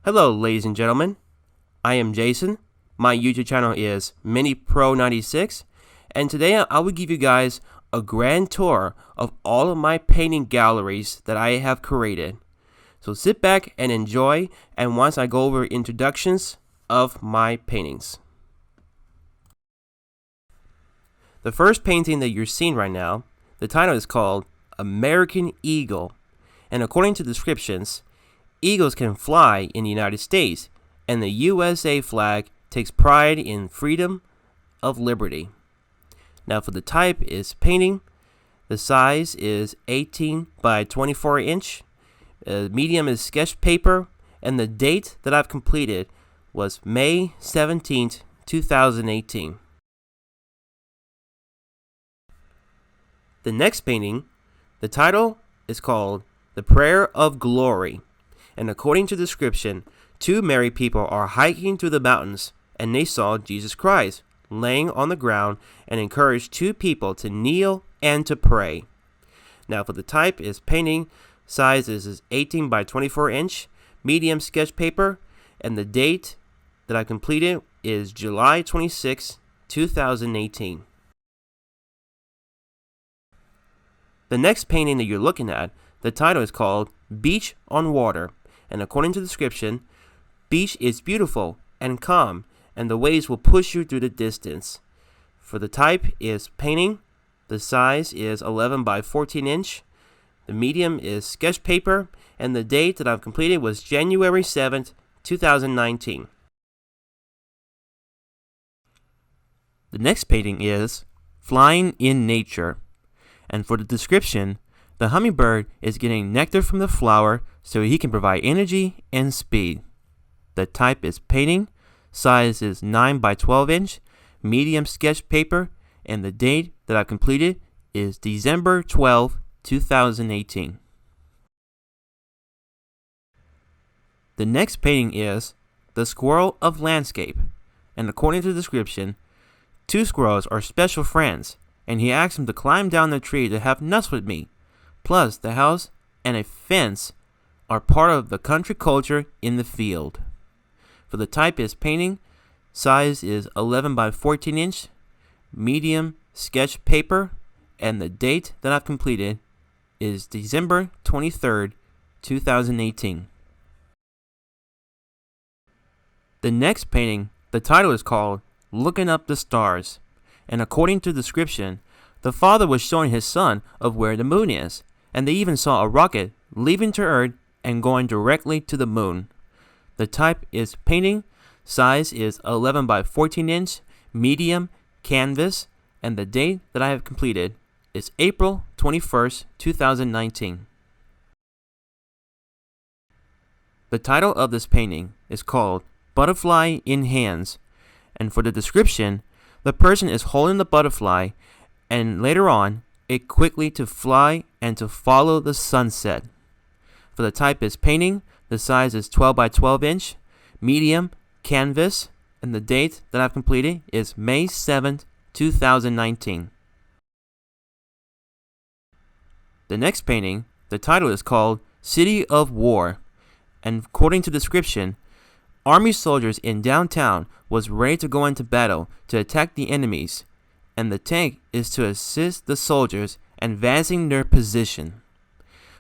Hello, ladies and gentlemen. I am Jason. My YouTube channel is OmniPro96, and today I will give you guys a grand tour of all of my painting galleries that I have created. So sit back and enjoy, and once I go over introductions of my paintings. The first painting that you're seeing right now, the title is called American Eagle, and according to descriptions, eagles can fly in the United States, and the USA flag takes pride in freedom of liberty. Now for the type is painting. The size is 18 by 24 inch. Medium is sketch paper, and the date that I've completed was May 17th, 2018. The next painting, the title is called The Prayer of Glory. And according to the description, two married people are hiking through the mountains, and they saw Jesus Christ laying on the ground and encouraged two people to kneel and to pray. Now for the type is painting. Size is 18 by 24 inch, medium sketch paper, and the date that I completed is July 26, 2018. The next painting that you're looking at, the title is called Beach on Water. And according to the description, beach is beautiful and calm, and the waves will push you through the distance. For the type is painting. The size is 11 by 14 inch. The medium is sketch paper, and the date that I've completed was January 7th, 2019. The next painting is Flying in Nature. And for the description, the hummingbird is getting nectar from the flower so he can provide energy and speed. The type is painting. Size is 9 by 12 inch, medium sketch paper, and the date that I completed is December 12, 2018. The next painting is The Squirrel of Landscape, and according to the description, two squirrels are special friends, and he asks them to climb down the tree to have nuts with me. Plus, the house and a fence are part of the country culture in the field. For the type is painting. Size is 11 by 14 inch, medium sketch paper, and the date that I've completed is December 23rd, 2018. The next painting, the title is called Looking Up the Stars, and according to the description, the father was showing his son of where the moon is, and they even saw a rocket leaving to Earth and going directly to the moon. The type is painting. Size is 11 by 14 inch, medium canvas, and the date that I have completed is April 21st, 2019. The title of this painting is called Butterfly in Hands, and for the description, the person is holding the butterfly, and later on, it quickly to fly and to follow the sunset. For the type is painting. The size is 12 by 12 inch, medium canvas, and the date that I've completed is May 7th, 2019. The next painting, the title is called City of War, and according to the description, army soldiers in downtown was ready to go into battle to attack the enemies, and the tank is to assist the soldiers advancing their position.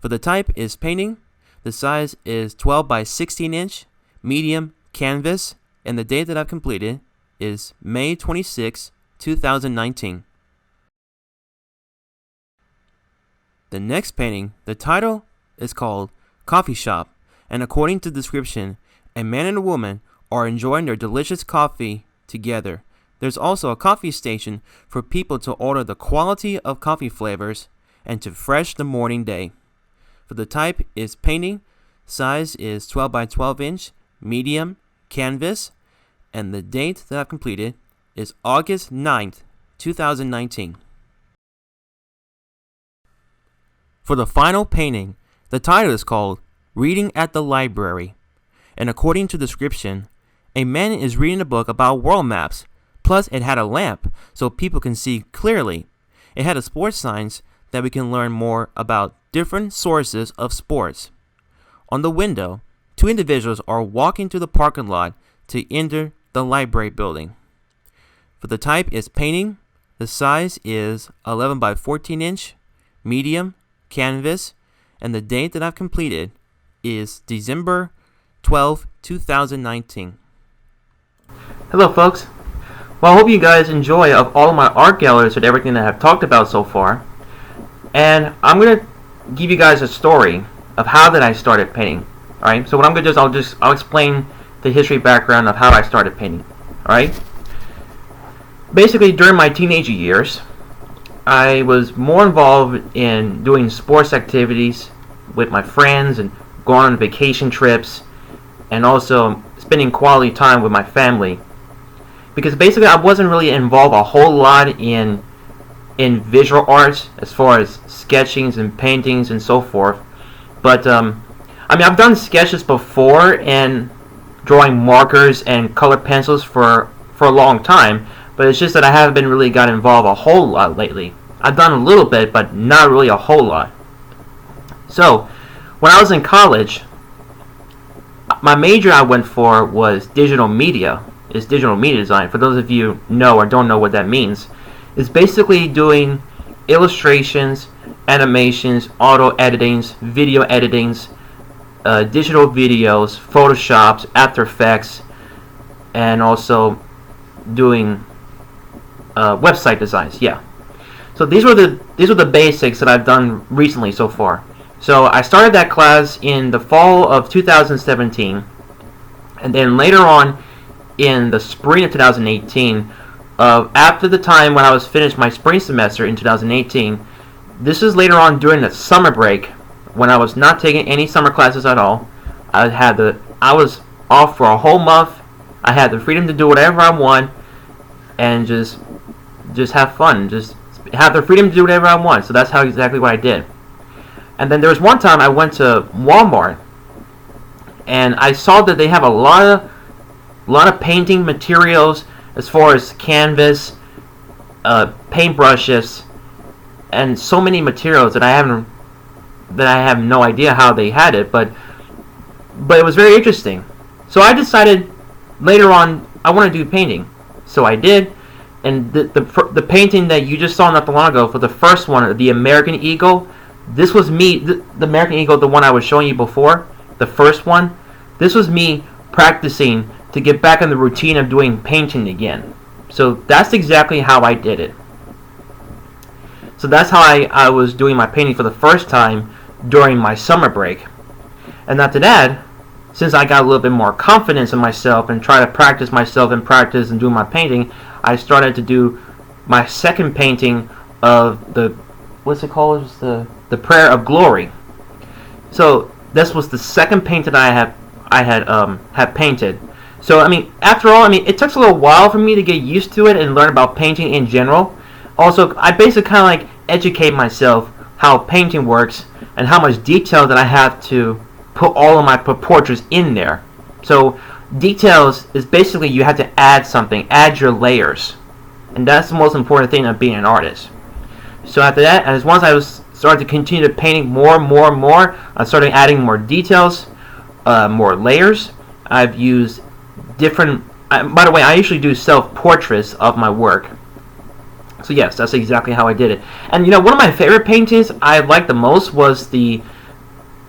For the type is painting. The size is 12 by 16 inch, medium canvas, and the date that I've completed is May 26, 2019. The next painting, the title is called Coffee Shop, and according to the description, a man and a woman are enjoying their delicious coffee together. There's also a coffee station for people to order the quality of coffee flavors and to fresh the morning day. For the type is painting. Size is 12 by 12 inch, medium canvas, and the date that I've completed is August 9th, 2019. For the final painting, the title is called Reading at the Library, and according to the description, a man is reading a book about world maps. Plus, it had a lamp so people can see clearly. It had a sports signs that we can learn more about different sources of sports. On the window, two individuals are walking to the parking lot to enter the library building. For the type is painting. The size is 11 by 14 inch, medium, canvas, and the date that I've completed is December 12, 2019. Hello folks. Well, I hope you guys enjoy of all of my art galleries and everything that I've talked about so far. And I'm going to give you guys a story of how that I started painting. Alright, so what I'm going to do is I'll explain the history background of how I started painting. Alright? Basically, during my teenage years, I was more involved in doing sports activities with my friends and going on vacation trips, and also spending quality time with my family. Because basically I wasn't really involved a whole lot in visual arts as far as sketchings and paintings and so forth. But I mean, I've done sketches before and drawing markers and colored pencils for a long time, but it's just that I haven't been really got involved a whole lot lately. I've done a little bit, but not really a whole lot. So when I was in college, my major I went for was digital media. It's digital media design. For those of you know or don't know what that means, it's basically doing illustrations, animations, auto editings, video editings, digital videos, Photoshops, After Effects, and also doing website designs. Yeah. So these were the basics that I've done recently so far. So I started that class in the fall of 2017, and then later on in the spring of 2018, after the time when I was finished my spring semester in 2018, this is later on during the summer break when I was not taking any summer classes at all. I was off for a whole month. I had the freedom to do whatever I want and just have fun, just have the freedom to do whatever I want. So that's exactly what I did. And then there was one time I went to Walmart and I saw that they have a lot of painting materials as far as canvas, paintbrushes, and so many materials that I have no idea how they had it, but it was very interesting. So I decided later on I want to do painting. So I did, and the painting that you just saw not too long ago, for the first one, the American Eagle, this was me, the American Eagle, the one I was showing you before, the first one, this was me practicing to get back in the routine of doing painting again. So that's exactly how I did it. So that's how I was doing my painting for the first time during my summer break. And after that, since I got a little bit more confidence in myself and try to practice myself and practice and do my painting, I started to do my second painting of the, what's it called? It was the Prayer of Glory. So this was the second painting that I had painted. So I mean, after all, I mean, it took a little while for me to get used to it and learn about painting in general. Also, I basically kind of like educate myself how painting works and how much detail that I have to put all of my portraits in there. So details is basically you have to add something, add your layers, and that's the most important thing of being an artist. So after that, as once I started to continue to painting more and more and more, I started adding more details, more layers. I've used different. By the way, I usually do self-portraits of my work. So yes, that's exactly how I did it. And you know, one of my favorite paintings I liked the most was the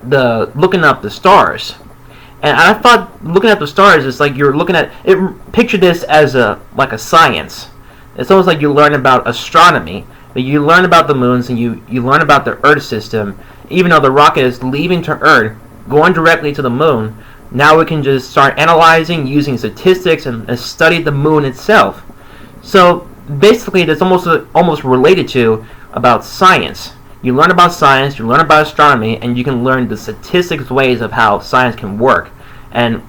looking up the stars. And I thought looking at the stars is like you're looking at it. Picture this as like a science. It's almost like you learn about astronomy. But you learn about the moons and you learn about the Earth system. Even though the rocket is leaving to Earth, going directly to the moon, now we can just start analyzing using statistics and study the moon itself. So basically, that's almost related to about science. You learn about science, you learn about astronomy, and you can learn the statistics ways of how science can work. And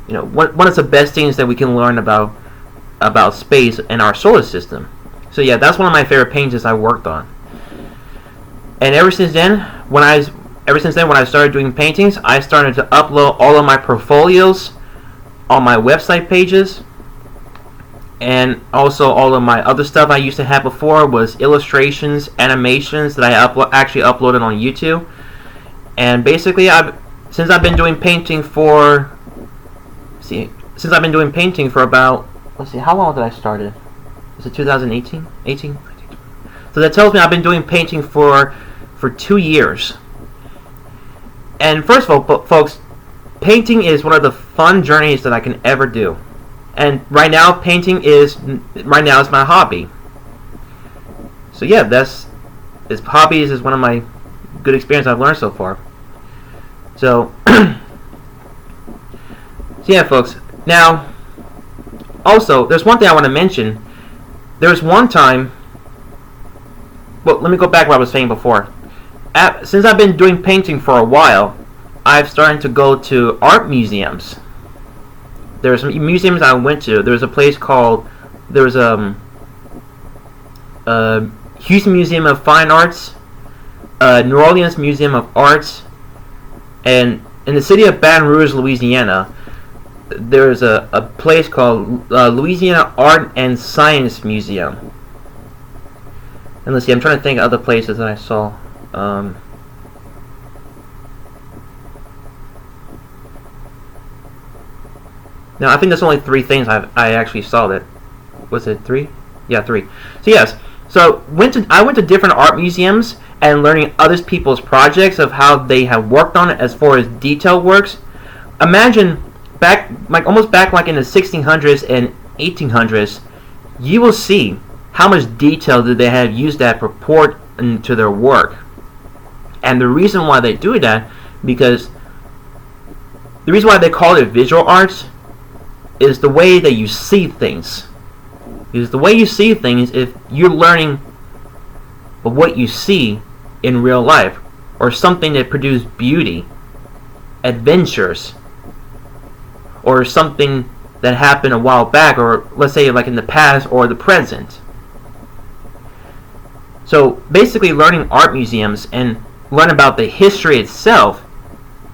you know, one of the best things that we can learn about space and our solar system. So yeah, that's one of my favorite paintings I worked on. And ever since then, when I started doing paintings, I started to upload all of my portfolios on my website pages. And also all of my other stuff I used to have before was illustrations, animations that I actually uploaded on YouTube. And basically since I've been doing painting for about, let's see, how long did I start it? Is it 2018? 18? So that tells me I've been doing painting for 2 years. And first of all, folks, painting is one of the fun journeys that I can ever do. And right now, painting is my hobby. So yeah, hobbies is one of my good experiences I've learned so far. So, so yeah, folks. Now, also, there's one thing I want to mention. There's one time. Well, let me go back to what I was saying before. Since I've been doing painting for a while, I've started to go to art museums. There are some museums I went to. There's a place called Houston Museum of Fine Arts, New Orleans Museum of Arts, and in the city of Baton Rouge, Louisiana, there's a place called Louisiana Art and Science Museum. And let's see, I'm trying to think of other places that I saw. Now, I think there's only 3 things I actually saw that. Was it 3? Yeah, 3. So yes, so I went to different art museums and learning other people's projects of how they have worked on it as far as detail works. Imagine almost back in the 1600s and 1800s, you will see how much detail did they have used that purport into their work. And the reason why they do that, because the reason why they call it visual arts is the way that you see things. Because the way you see things, if you're learning what you see in real life, or something that produces beauty, adventures, or something that happened a while back, or let's say like in the past or the present. So basically, learning art museums and learn about the history itself,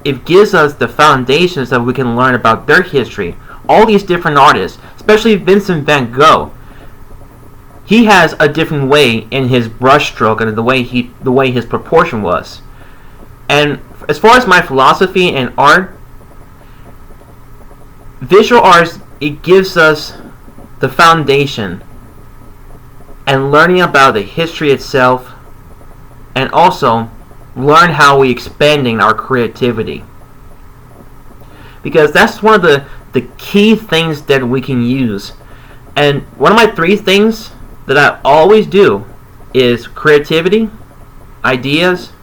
it gives us the foundations that we can learn about their history. All these different artists, especially Vincent van Gogh, he has a different way in his brushstroke and the way his proportion was. And as far as my philosophy in art, visual arts, it gives us the foundation and learning about the history itself, and also learn how we expanding our creativity, because that's one of the key things that we can use. And one of my 3 things that I always do is creativity, ideas,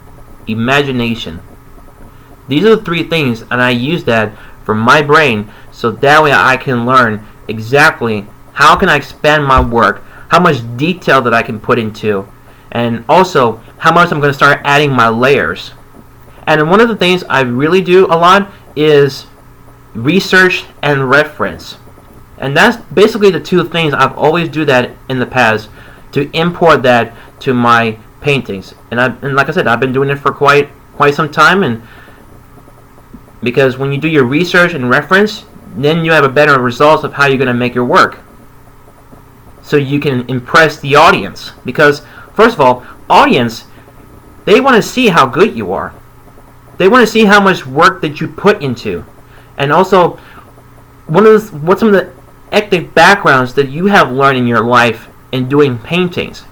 imagination. These are the 3 things, and I use that for my brain, so that way I can learn exactly how can I expand my work, how much detail that I can put into, and also how much I'm going to start adding my layers. And one of the things I really do a lot is research and reference. And that's basically the 2 things I've always do that in the past, to import that to my paintings. And like I said, I've been doing it for quite some time, and because when you do your research and reference, then you have a better results of how you're going to make your work, so you can impress the audience. Because first of all, audience, they want to see how good you are. They want to see how much work that you put into, and also what some of the eclectic backgrounds that you have learned in your life in doing paintings.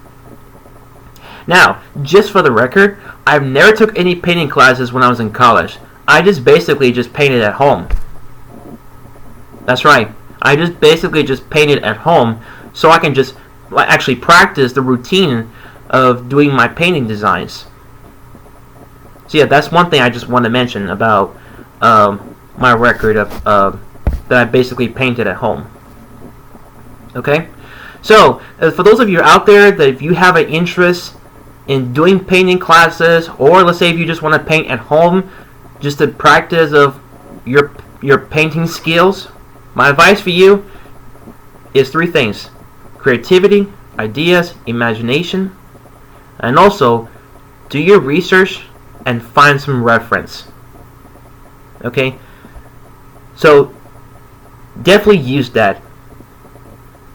Now, just for the record, I've never took any painting classes when I was in college. I just basically just painted at home. That's right. I just basically just painted at home, so I can just actually practice the routine of doing my painting designs. So yeah, that's one thing I just want to mention about my record of that I basically painted at home. Okay, so for those of you out there that if you have an interest in doing painting classes, or let's say if you just want to paint at home, just to practice of your painting skills, my advice for you is 3 things: creativity, ideas, imagination, and also do your research and find some reference. Okay, so definitely use that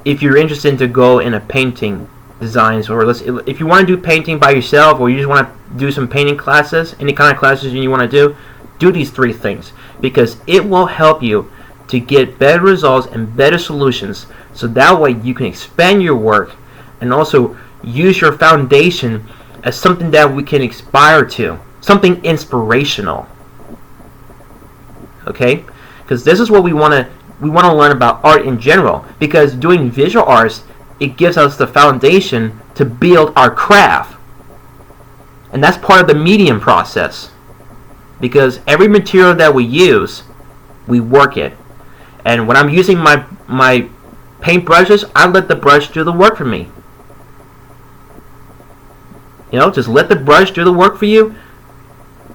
if you're interested to go in a painting designs, or if you want to do painting by yourself, or you just want to do some painting classes, any kind of classes you want to do, do these 3 things, because it will help you to get better results and better solutions, so that way you can expand your work and also use your foundation as something that we can aspire to, something inspirational. Okay? Because this is what we want to learn about art in general, because doing visual arts, it gives us the foundation to build our craft. And that's part of the medium process, because every material that we use, we work it. And when I'm using my paint brushes, I let the brush do the work for me. You know, just let the brush do the work for you.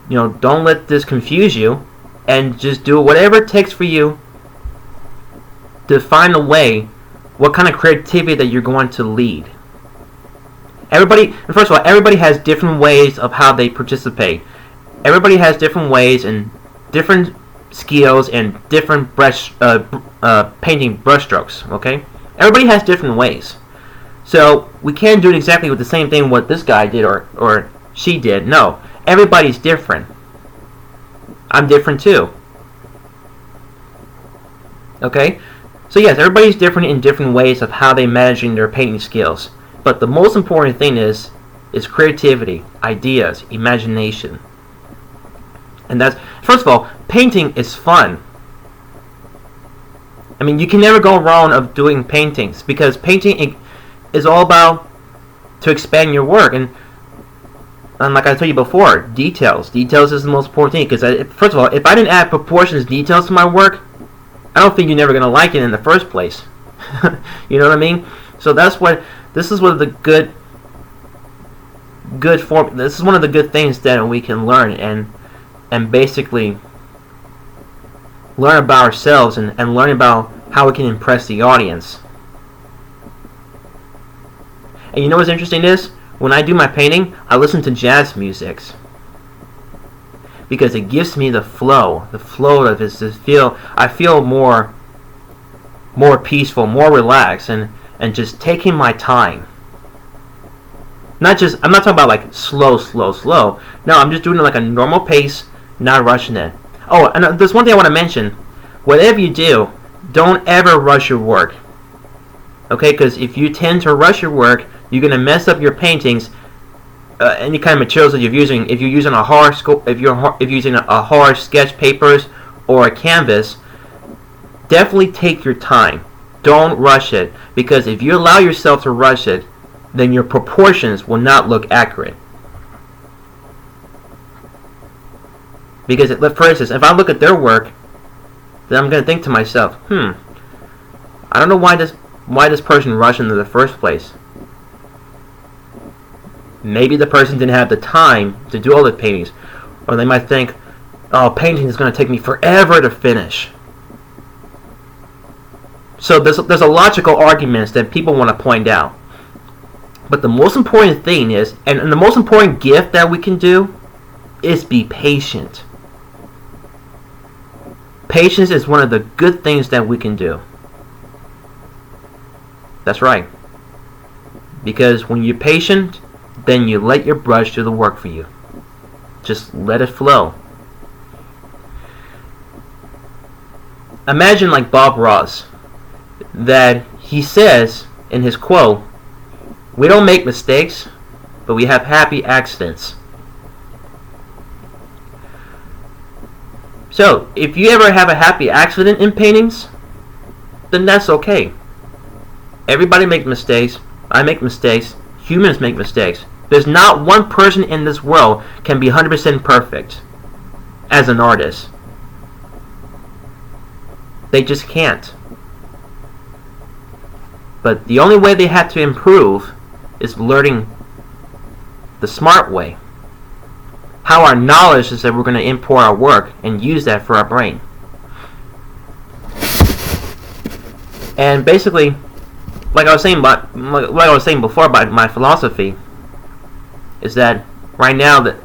You know, don't let this confuse you, and just do whatever it takes for you to find a way, what kind of creativity that you're going to lead. First of all, everybody has different ways of how they participate. Everybody has different ways and different skills and different painting brush strokes. Okay, everybody has different ways, so we can't do it exactly with the same thing what this guy did or she did. No, everybody's different. I'm different too. Okay, so yes, everybody's different in different ways of how they're managing their painting skills. But the most important thing is creativity, ideas, imagination. And that's, first of all, painting is fun. I mean, you can never go wrong of doing paintings, because painting is all about to expand your work. And like I told you before, details. Details is the most important thing, because first of all, if I didn't add proportions, details to my work, I don't think you're never going to like it in the first place. You know what I mean? So this is one of the this is one of the good things that we can learn and basically learn about ourselves and learn about how we can impress the audience. And you know what's interesting is, when I do my painting, I listen to jazz music, because it gives me the flow of it. I feel more peaceful, more relaxed, and just taking my time. I'm not talking about like slow. No, I'm just doing it like a normal pace, not rushing it. Oh, and there's one thing I want to mention. Whatever you do, don't ever rush your work. Okay, because if you tend to rush your work, you're gonna mess up your paintings. Any kind of materials that you're using. If you're using if you're using a hard sketch papers or a canvas, definitely take your time. Don't rush it, because if you allow yourself to rush it, then your proportions will not look accurate. Because, for instance, if I look at their work, then I'm going to think to myself, I don't know why this person rushed into the first place. Maybe the person didn't have the time to do all the paintings. Or they might think, oh, painting is going to take me forever to finish. So there's a logical arguments that people want to point out. But the most important thing is, and the most important gift that we can do, is be patient. Patience is one of the good things that we can do. That's right. Because when you're patient, then you let your brush do the work for you. Just let it flow. Imagine like Bob Ross, that he says in his quote, "We don't make mistakes, but we have happy accidents." So, if you ever have a happy accident in paintings, then that's okay. Everybody makes mistakes. I make mistakes. Humans make mistakes. There's not one person in this world can be 100% perfect as an artist. They just can't. But the only way they have to improve is learning the smart way. How our knowledge is that we're going to import our work and use that for our brain. And basically, like I was saying before about my philosophy, is that right now that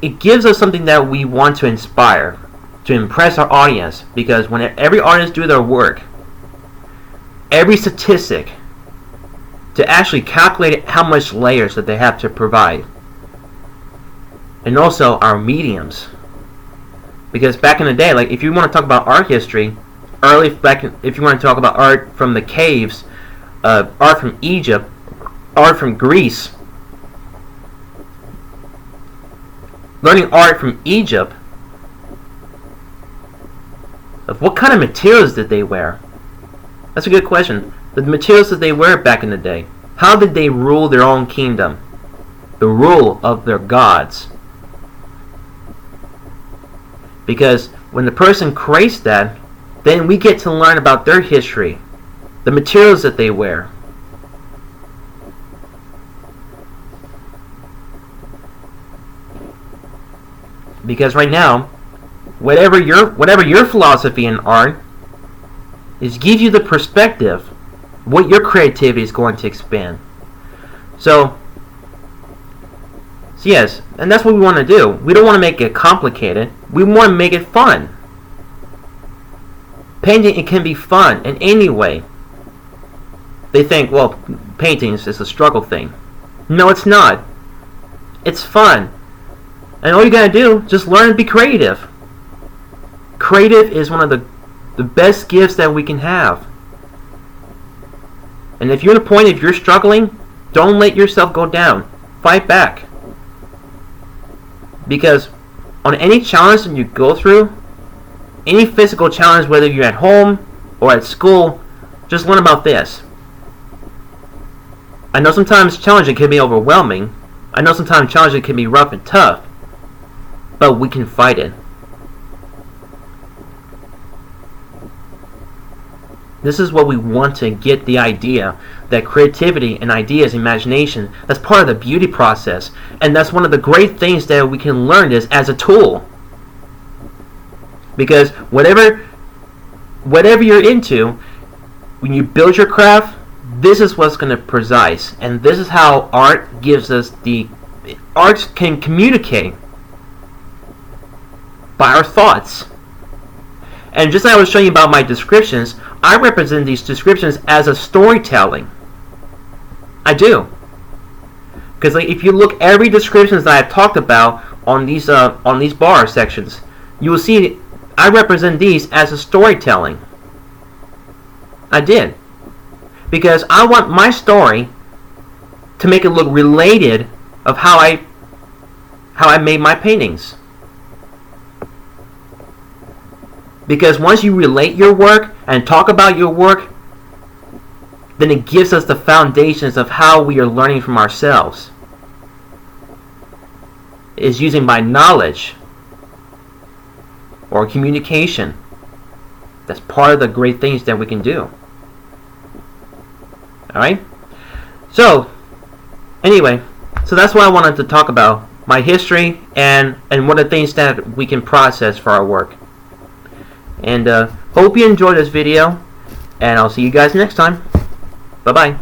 it gives us something that we want to inspire, to impress our audience. Because when every artist do their work, every statistic, to actually calculate how much layers that they have to provide, and also our mediums, Because back in the day, like if you want to talk about art history, if you want to talk about art from the caves, art from Egypt, art from Greece, learning art from Egypt, of what kind of materials did they wear? That's a good question. The materials that they wear back in the day. How did they rule their own kingdom? The rule of their gods. Because when the person creates that, then we get to learn about their history, the materials that they wear. Because right now, whatever your philosophy in art is, give you the perspective what your creativity is going to expand. So yes, and that's what we want to do. We don't want to make it complicated. We want to make it fun. Painting, it can be fun in any way. They think, well, painting is a struggle thing. No, it's not. It's fun. And all you gotta do, just learn and be creative. Creative is one of the best gifts that we can have. And if you're at a point, if you're struggling, don't let yourself go down. Fight back. Because on any challenge that you go through, any physical challenge, whether you're at home or at school, just learn about this. I know sometimes challenging can be overwhelming. I know sometimes challenging can be rough and tough. But we can fight it. This is what we want to get the idea, that creativity and ideas, imagination, that's part of the beauty process. And that's one of the great things that we can learn this as a tool. Because whatever you're into, when you build your craft, this is what's going to precise. And this is how art gives us art can communicate by our thoughts. And just like I was showing you about my descriptions, I represent these descriptions as a storytelling. I do. Because like, if you look every descriptions that I've talked about on these bar sections, you will see I represent these as a storytelling. I did. Because I want my story to make it look related of how I made my paintings. Because once you relate your work and talk about your work, then it gives us the foundations of how we are learning from ourselves. It's using my knowledge or communication. That's part of the great things that we can do. Alright? So, anyway, so that's what I wanted to talk about. My history and what are the things that we can process for our work. And hope you enjoyed this video, and I'll see you guys next time. Bye-bye.